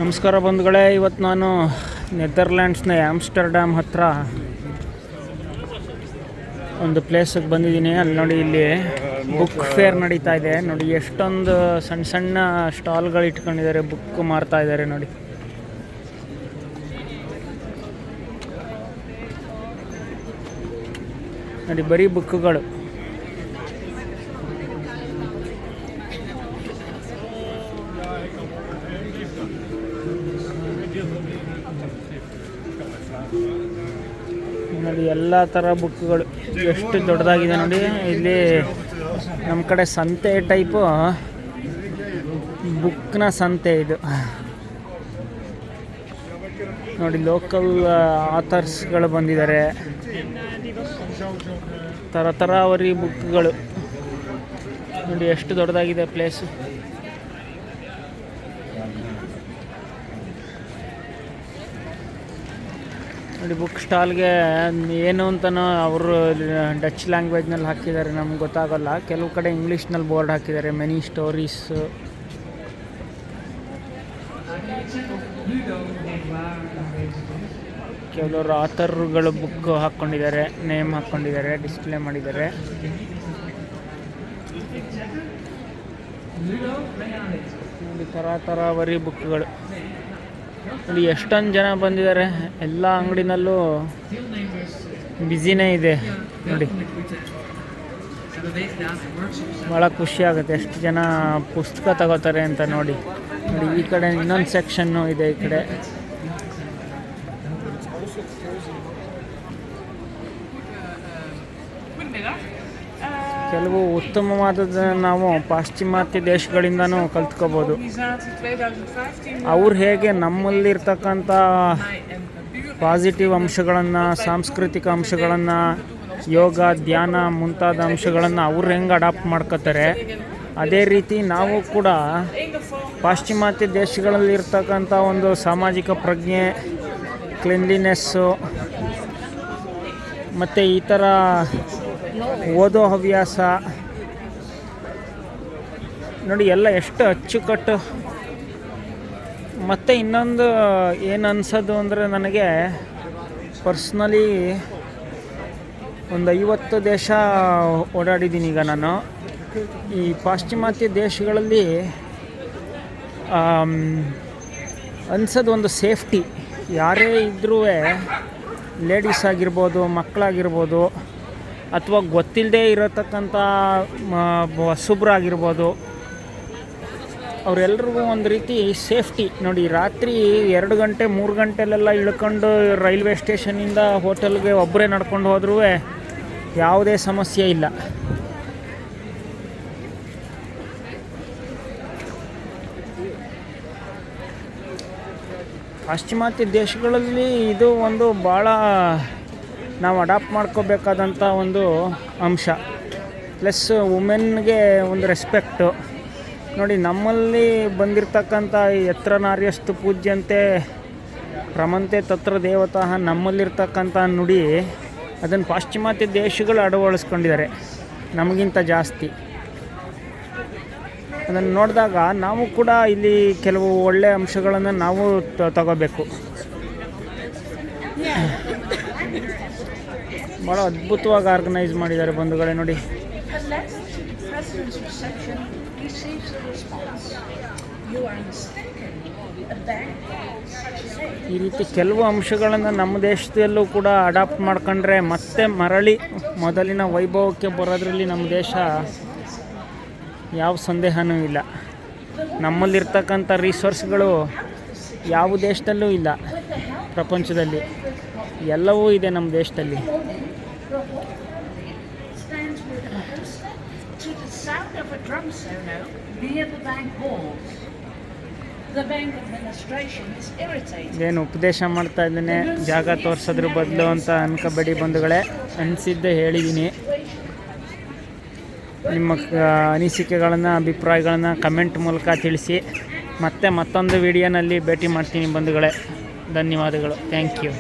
ನಮಸ್ಕಾರ ಬಂಧುಗಳೇ, ಇವತ್ತು ನಾನು ನೆದರ್ಲ್ಯಾಂಡ್ಸ್ನ ಆಮ್ಸ್ಟರ್ಡ್ಯಾಮ್ ಹತ್ರ ಒಂದು ಪ್ಲೇಸಿಗೆ ಬಂದಿದ್ದೀನಿ. ಅಲ್ಲಿ ನೋಡಿ, ಇಲ್ಲಿ ಬುಕ್ ಫೇರ್ ನಡೀತಾ ಇದೆ. ನೋಡಿ ಎಷ್ಟೊಂದು ಸಣ್ಣ ಸಣ್ಣ ಸ್ಟಾಲ್ಗಳು ಇಟ್ಕೊಂಡಿದ್ದಾರೆ, ಬುಕ್ ಮಾರ್ತಾ ಇದ್ದಾರೆ. ನೋಡಿ ನೋಡಿ ಬರೀ ಬುಕ್ಗಳು. ನೋಡಿ ಎಲ್ಲ ಥರ ಬುಕ್ಗಳು ಎಷ್ಟು ದೊಡ್ಡದಾಗಿದೆ ನೋಡಿ. ಇಲ್ಲಿ ನಮ್ಮ ಕಡೆ ಸಂತೆ ಟೈಪು ಬುಕ್ನ ಸಂತೆ ಇದು. ನೋಡಿ ಲೋಕಲ್ ಆಥರ್ಸ್ಗಳು ಬಂದಿದ್ದಾರೆ, ತರತರಾವರಿ ಬುಕ್ಗಳು. ನೋಡಿ ಎಷ್ಟು ದೊಡ್ಡದಾಗಿದೆ ಪ್ಲೇಸು. ನೋಡಿ ಬುಕ್ ಸ್ಟಾಲ್ಗೆ ಏನು ಅಂತನೋ ಅವರು ಡಚ್ ಲ್ಯಾಂಗ್ವೇಜ್ನಲ್ಲಿ ಹಾಕಿದ್ದಾರೆ, ನಮ್ಗೆ ಗೊತ್ತಾಗಲ್ಲ. ಕೆಲವು ಕಡೆ ಇಂಗ್ಲೀಷ್ನಲ್ಲಿ ಬೋರ್ಡ್ ಹಾಕಿದ್ದಾರೆ, ಮೆನಿ ಸ್ಟೋರೀಸ್. ಕೆಲವರು ಆಥರ್ಗಳು ಬುಕ್ ಹಾಕ್ಕೊಂಡಿದ್ದಾರೆ, ನೇಮ್ ಹಾಕ್ಕೊಂಡಿದ್ದಾರೆ, ಡಿಸ್ಪ್ಲೇ ಮಾಡಿದ್ದಾರೆ. ನೋಡಿ ತರಾವರಿ ಬುಕ್ಗಳು. ನೋಡಿ ಎಷ್ಟೊಂದು ಜನ ಬಂದಿದ್ದಾರೆ, ಎಲ್ಲ ಅಂಗಡಿನಲ್ಲೂ ಬ್ಯುಸಿನೇ ಇದೆ. ನೋಡಿ ಭಾಳ ಖುಷಿ ಆಗುತ್ತೆ ಎಷ್ಟು ಜನ ಪುಸ್ತಕ ತಗೋತಾರೆ ಅಂತ. ನೋಡಿ ನೋಡಿ ಈ ಕಡೆ ಇನ್ನೊಂದು ಸೆಕ್ಷನ್ನು ಇದೆ. ಈ ಕಡೆ ಕೆಲವು ಉತ್ತಮವಾದದ ನಾವು ಪಾಶ್ಚಿಮಾತ್ಯ ದೇಶಗಳಿಂದನೂ ಕಲ್ತ್ಕೋಬೋದು. ಅವ್ರು ಹೇಗೆ ನಮ್ಮಲ್ಲಿರ್ತಕ್ಕಂಥ ಪಾಸಿಟಿವ್ ಅಂಶಗಳನ್ನು, ಸಾಂಸ್ಕೃತಿಕ ಅಂಶಗಳನ್ನು, ಯೋಗ ಧ್ಯಾನ ಮುಂತಾದ ಅಂಶಗಳನ್ನು ಅವ್ರು ಹೆಂಗೆ ಅಡಾಪ್ಟ್ ಮಾಡ್ಕೋತಾರೆ, ಅದೇ ರೀತಿ ನಾವು ಕೂಡ ಪಾಶ್ಚಿಮಾತ್ಯ ದೇಶಗಳಲ್ಲಿರ್ತಕ್ಕಂಥ ಒಂದು ಸಾಮಾಜಿಕ ಪ್ರಜ್ಞೆ, ಕ್ಲೀನ್ಲಿನೆಸ್ಸು ಮತ್ತು ಈ ಥರ ಓದೋ ಹವ್ಯಾಸ ನೋಡಿ ಎಲ್ಲ ಎಷ್ಟು ಅಚ್ಚುಕಟ್ಟು. ಮತ್ತು ಇನ್ನೊಂದು ಏನು ಅನ್ಸೋದು ಅಂದರೆ, ನನಗೆ ಪರ್ಸ್ನಲಿ ಒಂದು 50 ದೇಶ ಓಡಾಡಿದ್ದೀನಿ ಈಗ ನಾನು. ಈ ಪಾಶ್ಚಿಮಾತ್ಯ ದೇಶಗಳಲ್ಲಿ ಅನ್ಸೋದು ಒಂದು ಸೇಫ್ಟಿ. ಯಾರೇ ಇದ್ದರೂ, ಲೇಡೀಸ್ ಆಗಿರ್ಬೋದು, ಮಕ್ಕಳಾಗಿರ್ಬೋದು, ಅಥವಾ ಗೊತ್ತಿಲ್ಲದೆ ಇರತಕ್ಕಂಥ ಹೊಸಬ್ರಾಗಿರ್ಬೋದು, ಅವರೆಲ್ರಿಗೂ ಒಂದು ರೀತಿ ಸೇಫ್ಟಿ. ನೋಡಿ ರಾತ್ರಿ 2 ಗಂಟೆ 3 ಗಂಟೆಲೆಲ್ಲ ಇಳ್ಕೊಂಡು ರೈಲ್ವೆ ಸ್ಟೇಷನಿಂದ ಹೋಟೆಲ್ಗೆ ಒಬ್ಬರೇ ನಡ್ಕೊಂಡು ಹೋದ್ರೂ ಯಾವುದೇ ಸಮಸ್ಯೆ ಇಲ್ಲ. ಪಾಶ್ಚಿಮಾತ್ಯ ದೇಶಗಳಲ್ಲಿ ಇದು ಒಂದು ಭಾಳ ನಾವು ಅಡಾಪ್ಟ್ ಮಾಡ್ಕೋಬೇಕಾದಂಥ ಒಂದು ಅಂಶ. ಪ್ಲಸ್ ವುಮೆನ್ಗೆ ಒಂದು ರೆಸ್ಪೆಕ್ಟು. ನೋಡಿ ನಮ್ಮಲ್ಲಿ ಬಂದಿರತಕ್ಕಂಥ ಯತ್ರ ನಾರ್ಯಸ್ತು ಪೂಜ್ಯಂತೆ ರಮಂತೆ ತತ್ರ ದೇವತಃ ನಮ್ಮಲ್ಲಿರ್ತಕ್ಕಂಥ ನುಡಿ, ಅದನ್ನು ಪಾಶ್ಚಿಮಾತ್ಯ ದೇಶಗಳು ಅಳವಡಿಸ್ಕೊಂಡಿದ್ದಾರೆ ನಮಗಿಂತ ಜಾಸ್ತಿ. ಅದನ್ನು ನೋಡಿದಾಗ ನಾವು ಕೂಡ ಇಲ್ಲಿ ಕೆಲವು ಒಳ್ಳೆಯ ಅಂಶಗಳನ್ನು ನಾವು ತಗೋಬೇಕು. ಭಾಳ ಅದ್ಭುತವಾಗಿ ಆರ್ಗನೈಸ್ ಮಾಡಿದ್ದಾರೆ ಬಂಧುಗಳೇ. ನೋಡಿ ಈ ರೀತಿ ಕೆಲವು ಅಂಶಗಳನ್ನು ನಮ್ಮ ದೇಶದಲ್ಲೂ ಕೂಡ ಅಡಾಪ್ಟ್ ಮಾಡ್ಕೊಂಡ್ರೆ ಮತ್ತೆ ಮರಳಿ ಮೊದಲಿನ ವೈಭವಕ್ಕೆ ಬರೋದ್ರಲ್ಲಿ ನಮ್ಮ ದೇಶ ಯಾವ ಸಂದೇಹನೂ ಇಲ್ಲ. ನಮ್ಮಲ್ಲಿರ್ತಕ್ಕಂಥ ರಿಸೋರ್ಸ್ಗಳು ಯಾವ ದೇಶದಲ್ಲೂ ಇಲ್ಲ, ಪ್ರಪಂಚದಲ್ಲಿ ಎಲ್ಲವೂ ಇದೆ ನಮ್ಮ ದೇಶದಲ್ಲಿ. ಏನು ಉಪದೇಶ ಮಾಡ್ತಾ ಇದ್ದೇನೆ, ಜಾಗ ತೋರಿಸೋದ್ರ ಬದಲು ಅಂತ ಅನ್ಕೋಬೇಡಿ ಬಂಧುಗಳೇ. ಅನಿಸಿದ್ದೆ ಹೇಳಿದ್ದೀನಿ. ನಿಮ್ಮ ಅನಿಸಿಕೆಗಳನ್ನು, ಅಭಿಪ್ರಾಯಗಳನ್ನು ಕಮೆಂಟ್ ಮೂಲಕ ತಿಳಿಸಿ. ಮತ್ತೆ ಮತ್ತೊಂದು ವಿಡಿಯೋನಲ್ಲಿ ಭೇಟಿ ಮಾಡ್ತೀನಿ ಬಂಧುಗಳೇ. ಧನ್ಯವಾದಗಳು. Thank you.